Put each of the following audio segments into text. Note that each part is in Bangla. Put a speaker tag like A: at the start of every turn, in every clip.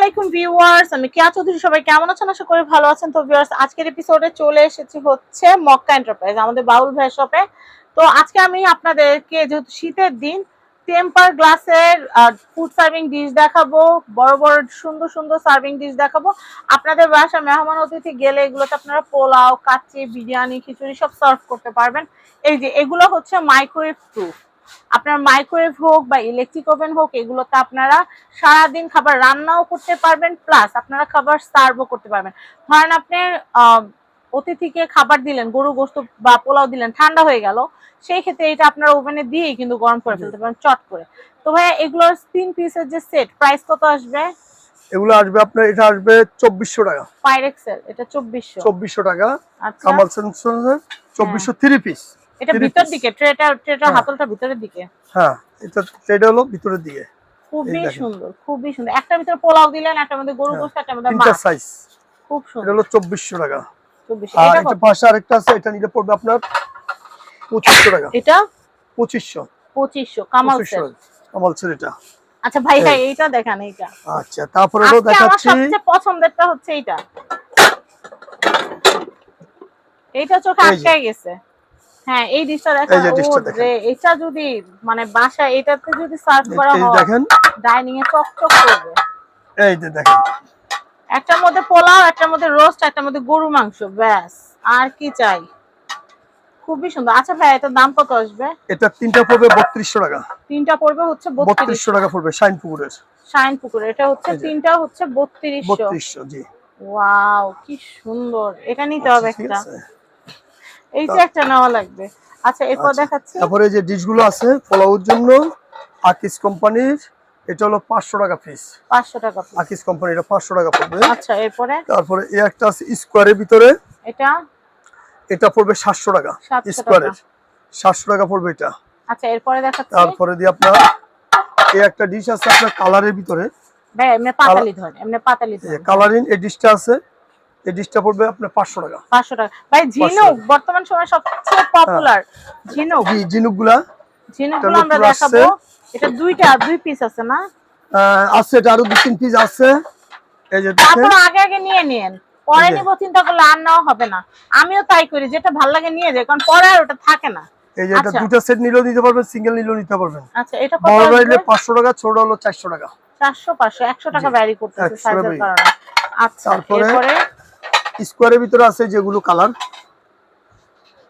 A: আলাইকুম ভিউয়ার্স, আমি কেয়া চৌধুরী। সবাই কেমন আছেন? আশা করি ভালো আছেন। তো ভিউয়ার্স, আজকের এপিসোডে চলে এসেছি হচ্ছে মক্কা এন্টারপ্রাইজ, আমাদের বাউল ভাইয়ের শপে। তো আজকে আমি আপনাদেরকে, যেহেতু শীতের দিন, টেম্পার গ্লাসের ফুড সার্ভিং ডিশ দেখাবো। বড় বড় সুন্দর সুন্দর সার্ভিং ডিশ দেখাবো। আপনাদের বাসায় মেহমান অতিথি গেলে এগুলোতে আপনারা পোলাও, কাচ্চি, বিরিয়ানি, খিচুড়ি সব সার্ভ করতে পারবেন। এই যে এগুলো হচ্ছে মাইক্রোওয়েভ প্রুফ। আপনার মাইক্রোওয়েভ হোক বা ইলেকট্রিক ওভেন হোক, এগুলোতে আপনারা সারাদিন খাবার রান্নাও করতে পারবেন, প্লাস আপনারা খাবার সার্ভও করতে পারবেন। ধরেন আপনি অতিথিকে খাবার দিলেন, গরু গোশত বা পোলাও দিলেন, ঠান্ডা হয়ে গেল, সেই ক্ষেত্রে এটা আপনারা ওভেনে দিয়েই কিন্তু গরম করে ফেলতে পারেন চট করে। তো ভাইয়া, এগুলোর 3 পিসের যে সেট, প্রাইস কত আসবে?
B: এগুলো আসবে আপনার, এটা আসবে 2400 টাকা।
A: পাইরেক্সেল এটা 2400
B: টাকা।
A: আচ্ছা,
B: কামাল সেন্সর 2400 3 পিস।
A: এটা ভিতর দিকে, ট্রেটা হাতলটা ভিতরের দিকে।
B: হ্যাঁ, এটা হলো ভিতরের দিকে।
A: খুবই সুন্দর, খুবই সুন্দর। একটা ভিতরে পোলাও দিলেন, একটা মধ্যে গরু গোশত, একটা মধ্যে
B: তিনটা
A: মাছ।
B: সাইজ।
A: খুব সুন্দর।
B: এটা হলো 2400 টাকা।
A: 2400।
B: আর
A: এটা
B: এটা
A: কত?
B: পাশে আরেকটা আছে, এটা নিলে পড়বে আপনার 2500 টাকা।
A: এটা
B: 2500
A: কামাল সেট।
B: কামাল সেট এটা।
A: আচ্ছা ভাইয়া, এইটা দেখান। এইটা
B: আচ্ছা, তারপরে হলো দেখাচ্ছি,
A: আমার সবচেয়ে পছন্দেরটা হচ্ছে এইটা। এইটা চোখে আটকে গেছে। হ্যাঁ, এই ডিশটা দেখেন। এটা যদি মানে বাসায় এটাতে যদি সার্ভ করা হয়,
B: দেখেন
A: ডাইনিং এ চকচক করবে।
B: এই যে দেখেন,
A: একটার মধ্যে পোলাও, একটার মধ্যে রোস্ট, একটার মধ্যে গরু মাংস, ব্যাস আর কি চাই। খুবই সুন্দর। আচ্ছা ভাই, এটার দাম কত আসবে?
B: এটা তিনটা পড়বে 3200 টাকা।
A: তিনটা পড়বে হচ্ছে
B: 3200 টাকা পড়বে শাইনপুকুরের।
A: শাইনপুকুর। এটা হচ্ছে তিনটা হচ্ছে 3200।
B: জি।
A: ওয়াও, কি সুন্দর। এটা নিতে হবে একটা। এই যে একটা নেওয়া লাগবে। আচ্ছা, এরপর দেখাচ্ছি।
B: তারপরে যে ডিশগুলো আছে পোলাওর জন্য, আকিস কোম্পানির, এটা হলো 500 টাকা পিস।
A: 500 টাকা পিস।
B: আকিস কোম্পানির, এটা 500 টাকা পড়বে।
A: আচ্ছা, এরপরে
B: তারপরে এই একটা আছে স্কোয়ারের ভিতরে, এটা পড়বে 700 টাকা। স্কোয়ারের 700 টাকা পড়বে এটা।
A: আচ্ছা, এরপরে দেখাচ্ছি।
B: তারপরে দিয়ে আপনার এই একটা ডিশ আছে আপনার কালারের ভিতরে,
A: ভাই এমনি পাতালি ধরেন, এমনি পাতালি ধরেন।
B: কালারিং এই ডিশটা আছে, এই ডিশটা পড়বে আপনার 500 টাকা।
A: 500 টাকা। ভাই ঝিনুক বর্তমান সময়ে সবচেয়ে পপুলার।
B: ঝিনুকগুলো
A: আমরা দেখাবো। এটা দুই পিস আছে না?
B: আছে, এটা আরো 2-3 পিস আছে। এই যে
A: তারপর আগে নিয়ে নিন, পরে নিব চিন্তা করলে আর নেওয়া হবে না। আমিও তাই করি, যেটা ভালো লাগে নিয়ে যাই, কারণ পরে আর ওটা থাকে না।
B: এই যে এটা দুটো সেট নিলেও নিতে পারবেন, সিঙ্গেল নিলেও নিতে পারবেন।
A: আচ্ছা, এটা কত?
B: বড় নিলে 500 টাকা, ছোট হলো 400 টাকা।
A: 400 500 100 টাকা ভ্যারি করতেছে সাইজের কারণে। আচ্ছা,
B: তারপরে স্কোয়ারের ভিতরে আছে যেগুলো কালার,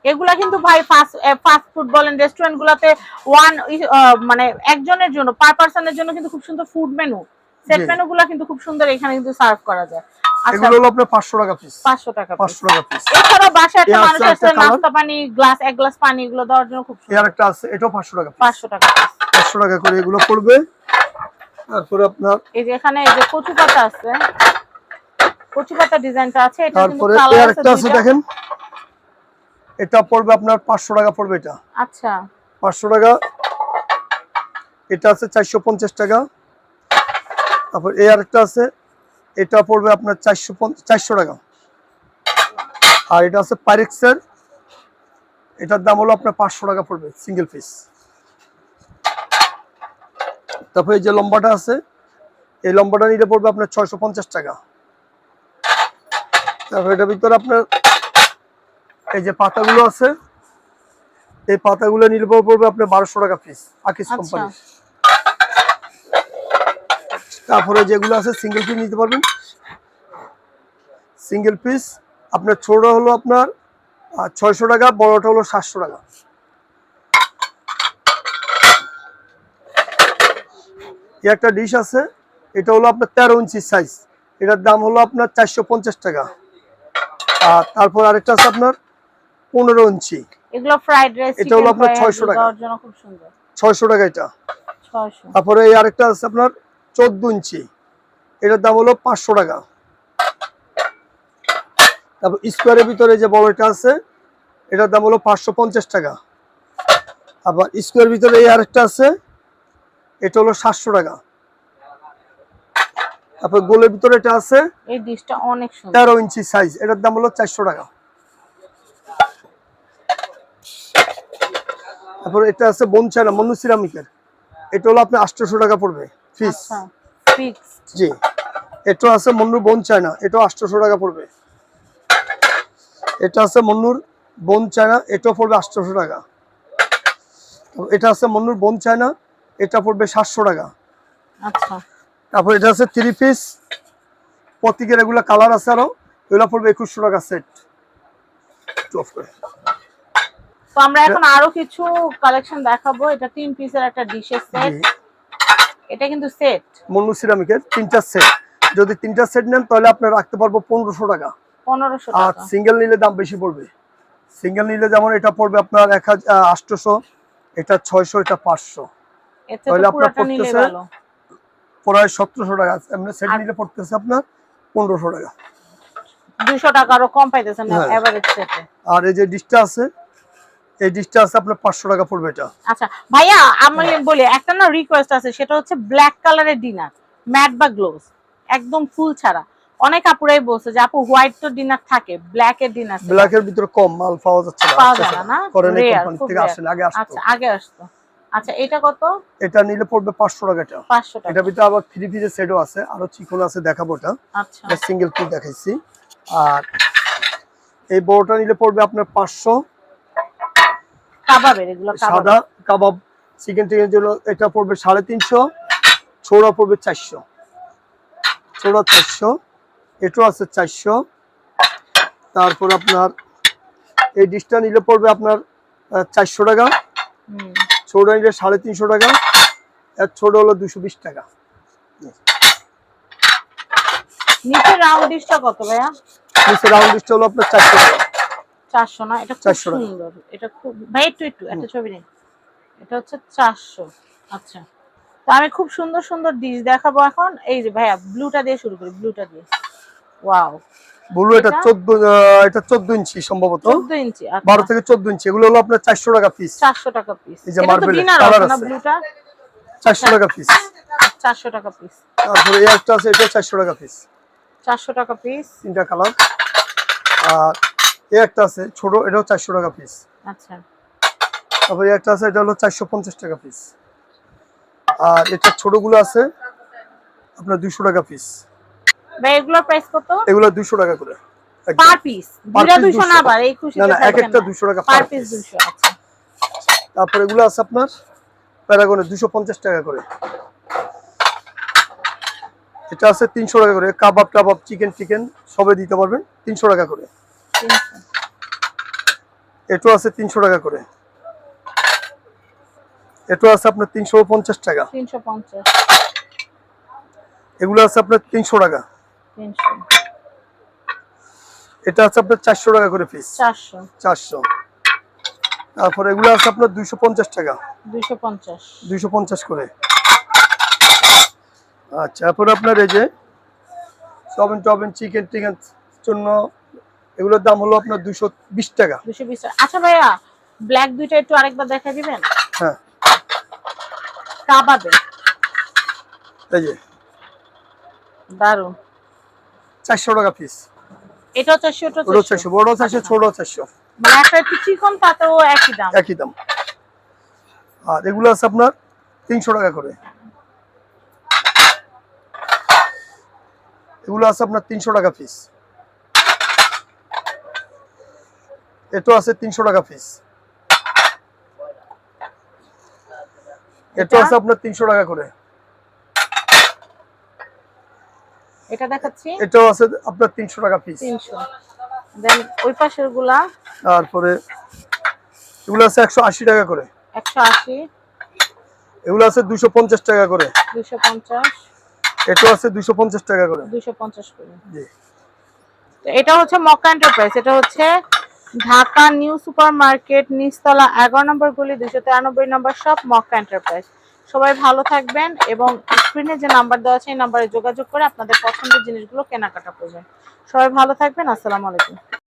A: এগুলা কিন্তু ভাই ফাস্ট ফুড বলেন, রেস্টুরেন্ট গুলাতে মানে একজনের জন্য, পার পারসনের জন্য কিন্তু খুব সুন্দর ফুড মেনু, সেট মেনু গুলা কিন্তু খুব সুন্দর এখানে কিন্তু সার্ভ করা যায়। আচ্ছা,
B: এগুলো হলো আপনার 500 টাকা পিস।
A: 500 টাকা পিস।
B: এছাড়া
A: বাসায় একটা মানুষ আছে নাস্তা পানি, এক গ্লাস পানি, এগুলো দেওয়ার জন্য খুব সুন্দর।
B: এর একটা আছে, এটাও 500 টাকা।
A: 500 টাকা।
B: 500 টাকা করে এগুলো পড়বে। তারপরে আপনার
A: এই যে এখানে এই যে কচু পাতা আছে, কচু পাতা ডিজাইনটা আছে, এটা কিন্তু
B: কালার আছে। একটা আছে দেখেন, এটা পড়বে আপনার 500 টাকা পড়বে এটা।
A: আচ্ছা,
B: 500 টাকা। এটা আছে 450 টাকা। তারপর এই আরেকটা আছে, এটা পড়বে আপনার 400 টাকা। আর এটা আছে পাইরেক্সের, এটার দাম হলো আপনার 500 টাকা পড়বে সিঙ্গেল পিস। তারপর এই যে লম্বাটা আছে, এই লম্বাটা নিতে পড়বে আপনার 650 টাকা। তারপর এটার ভিতরে আপনার এই যে পাতাগুলো আছে, এই পাতাগুলো নিলে পড়বে আপনার 1200 টাকা পিস, আকিস কোম্পানির। তারপরে যেগুলো আছে সিঙ্গেল পিস নিতে পারবেন। সিঙ্গেল পিস আপনার ছোট হলো আপনার 600 টাকা, বড়টা হলো 700 টাকা। একটা ডিশ আছে, এটা হলো আপনার 13 ইঞ্চি সাইজ, এটার দাম হলো আপনার 450 টাকা। আর তারপর আরেকটা আছে আপনার 15 ইঞ্চি,
A: এগুলো ফ্রাইড রাইস,
B: এটা হলো আপনার 600 টাকা।
A: খুব সুন্দর,
B: 600 টাকা এটা।
A: 600।
B: তারপরে এই আরেকটা আছে আপনার 14 ইঞ্চি, এটার দাম হলো 500 টাকা। তারপর স্কোয়ারের ভিতরে যে বড়টা আছে, এটার দাম হলো 550 টাকা। আবার স্কোয়ারের ভিতরে এই আরেকটা আছে, এটা হলো 700 টাকা। তারপর গোলের ভিতরে এটা আছে,
A: এই ডিশটা অনেক সুন্দর,
B: 13 ইঞ্চি সাইজ, এটার দাম হলো 400 টাকা। তারপর এটা আছে বনচাইনা মনু সিরামিকের, এটা হলো আপনার 800 টাকা পড়বে পিস।
A: ফিক্সড।
B: জি। এটা আছে মন্নুর বোন চায়না, এটা 800 টাকা পড়বে। এটা আছে মন্নুর বোন চায়না, এটা পড়বে 800 টাকা। এটা আছে মন্নুর বোন চায়না, এটা পড়বে 700 টাকা।
A: আচ্ছা,
B: তারপর এটা আছে 3 পিস প্রতীকের, এগুলা কালার আছে আরো, এগুলা পড়বে 2100 টাকা সেট। অফ করে।
A: তো আমরা এখন আরো কিছু কালেকশন দেখাবো। এটা 3 পিসের একটা ডিশের সেট, এটা কিন্তু সেট
B: মন্নু সিরামিকের 3টা সেট। যদি 3টা সেট নেন তাহলে আপনি রাখতে পারবো 1500 টাকা।
A: 1500
B: আর
A: টাকা।
B: সিঙ্গেল নিলে দাম বেশি পড়বে। সিঙ্গেল নিলে যেমন এটা পড়বে আপনার 800, এটা 600, এটা 500।
A: এতে
B: তাহলে
A: তো
B: আপনার
A: পুরোটা নিলে
B: পড়তেছে
A: ভালো।
B: প্রায় 1700 টাকা। এমনি সেট নিলে পড়তেছে আপনার 1500 টাকা।
A: 200 টাকা আরো কম পাইতেছেন না
B: হ্যাঁ।
A: এভারেজ সেটে।
B: আর এই যে ডিশটা আছে, এই ডিশটা আছে আপনার 500 টাকা পড়বে এটা।
A: আচ্ছা ভাইয়া, আমি বলি একটা না রিকোয়েস্ট আছে, সেটা হচ্ছে ব্ল্যাক কালারের ডিনার, ম্যাট বা গ্লোভস, একদম ফুল ছাড়া। অনেক আপুরাই বলছে যে আপু হোয়াইট তো ডিনার থাকে, ব্ল্যাক এর ডিনার
B: ব্ল্যাক এর ভিতরে কম মাল পাওয়া যাচ্ছে না,
A: পাওয়া যায় না,
B: ফরেন
A: রেয়ার,
B: কোম্পানি
A: খুব
B: থেকে
A: রেয়ার।
B: আসে, আগে আসতো।
A: আচ্ছা, আগে আসতো। আচ্ছা, এটা কত?
B: এটা নিলে পড়বে 500 টাকা। এটা
A: 500 টাকা।
B: এটা ভিতরে আবার 3 পিসের সেটও আছে, আরো চিকন আছে, দেখাবো এটা।
A: আচ্ছা,
B: এটা সিঙ্গেল পিস দেখাইছি। আর এই বড়টা নিলে পড়বে আপনার 500।
A: কাবাবের, এগুলো
B: সাদা কাবাব চিকেন টিকের জন্য এটা পড়বে 350, ছোড়া পড়বে 400, ছোড়া 400, এটাও আছে 400। তারপর আপনার এই ডিশটা নিলে পড়বে আপনার 400 টাকা, ছোড়া নিলে 350 টাকা, আর ছোট হলো 220 টাকা।
A: নিচে রাউন্ড ডিশটা কত ভাইয়া?
B: নিচে রাউন্ড ডিশটা হলো আপনার 400 টাকা।
A: 400 না, এটা খুব
B: 400 টাকা।
A: সুন্দর। এটা খুব ভাই, একটু একটা ছবি নিন। এটা হচ্ছে 400। আচ্ছা, তো আমি খুব সুন্দর সুন্দর ডিশ দেখাবো এখন। এই যে ভাইয়া, ব্লুটা দিয়ে শুরু করি, ব্লুটা দিয়ে। ওয়াও,
B: বলু এটা 14 ইঞ্চি সম্ভবত,
A: 14 ইঞ্চি।
B: 12 থেকে 14 ইঞ্চি। এগুলো হলো আপনার 400 টাকা পিস।
A: 400 টাকা পিস।
B: এই যে
A: এটা তো
B: মার্বেল
A: ডিনার
B: কালার
A: আছে না
B: আছে,
A: ব্লুটা?
B: 400 টাকা পিস।
A: 400 টাকা পিস।
B: তারপরে এই একটা আছে, এটা 400 টাকা পিস।
A: 400 টাকা পিস।
B: 3টা কালার। আর এই একটা আছে ছোট, এটাও 400 টাকা পিস।
A: আচ্ছা,
B: তারপরে এই একটা আছে, এটা হলো 450 টাকা পিস। আর এটা ছোটগুলো আছে আপনার 200 টাকা পিস।
A: ভাই এগুলোর প্রাইস কত?
B: এগুলো 200 টাকা করে
A: পার পিস। দুইটা 200 না, আবার এই খুশিতে
B: না না, এক
A: থাকবেন
B: একটা
A: না।
B: 200 টাকা
A: পার পিস 200। আচ্ছা,
B: তারপর এগুলো আছে আপনার প্যারাগনে 250 টাকা করে। এটা আছে 300 টাকা করে, কাবাব টাবাব চিকেন টিকেন সবে দিতে পারবেন 300 টাকা করে।
A: 300।
B: এটাও আছে 300 টাকা করে। এটাও আছে আপনার 350 টাকা।
A: 350।
B: এগুলো আছে আপনার 300 টাকা।
A: 300।
B: এটা আছে আপনার 400 টাকা করে পিস।
A: 400।
B: 400। তারপর এগুলো আছে আপনার 250 টাকা।
A: 250।
B: 250 করে। আচ্ছা, তারপর আপনার এই যে সবেন টবেন চিকেন টিকেন জন্য এগুলোর দাম হলো আপনার 220 টাকা।
A: 220। আচ্ছা ভাইয়া, ব্ল্যাক দুইটা একটু আরেকবার দেখা দিবেন?
B: হ্যাঁ,
A: কাবাবে
B: এই যে
A: দারুন।
B: 400 টাকা পিস।
A: এটা 400, এটা
B: বড় 400, বড় 400, ছোট 400,
A: মানে একটা একটু চিকন, তাতেও একই দাম।
B: একই দাম। আর এগুলো আছে আপনার 300 টাকা করে। এগুলো আছে আপনার 300 টাকা পিস। এটা আছে 300 টাকা পিস। এটা আছে আপনার 300 টাকা করে।
A: এটা দেখাচ্ছি,
B: এটাও আছে আপনার 300 টাকা পিস।
A: 300। দেন ওই পাশের গুলা
B: তারপরে এগুলো আছে 180 টাকা করে।
A: 180।
B: এগুলো আছে 250 টাকা করে।
A: 250।
B: এটাও আছে 250 টাকা করে।
A: 250 করে।
B: জি।
A: তো এটা হচ্ছে মক্কা এন্টারপ্রাইজ। এটা হচ্ছে ঢাকা নিউ সুপার মার্কেট, নিচতলা 11 নম্বর গলি, 293 নম্বর শপ, মক্কা এন্টারপ্রাইজ। সবাই ভালো থাকবেন এবং স্ক্রিনে যে নাম্বার দেওয়া আছে এই নাম্বারে যোগাযোগ করে আপনাদের পছন্দের জিনিসগুলো কেনাকাটা করবেন। সবাই ভালো থাকবেন। আসসালামু আলাইকুম।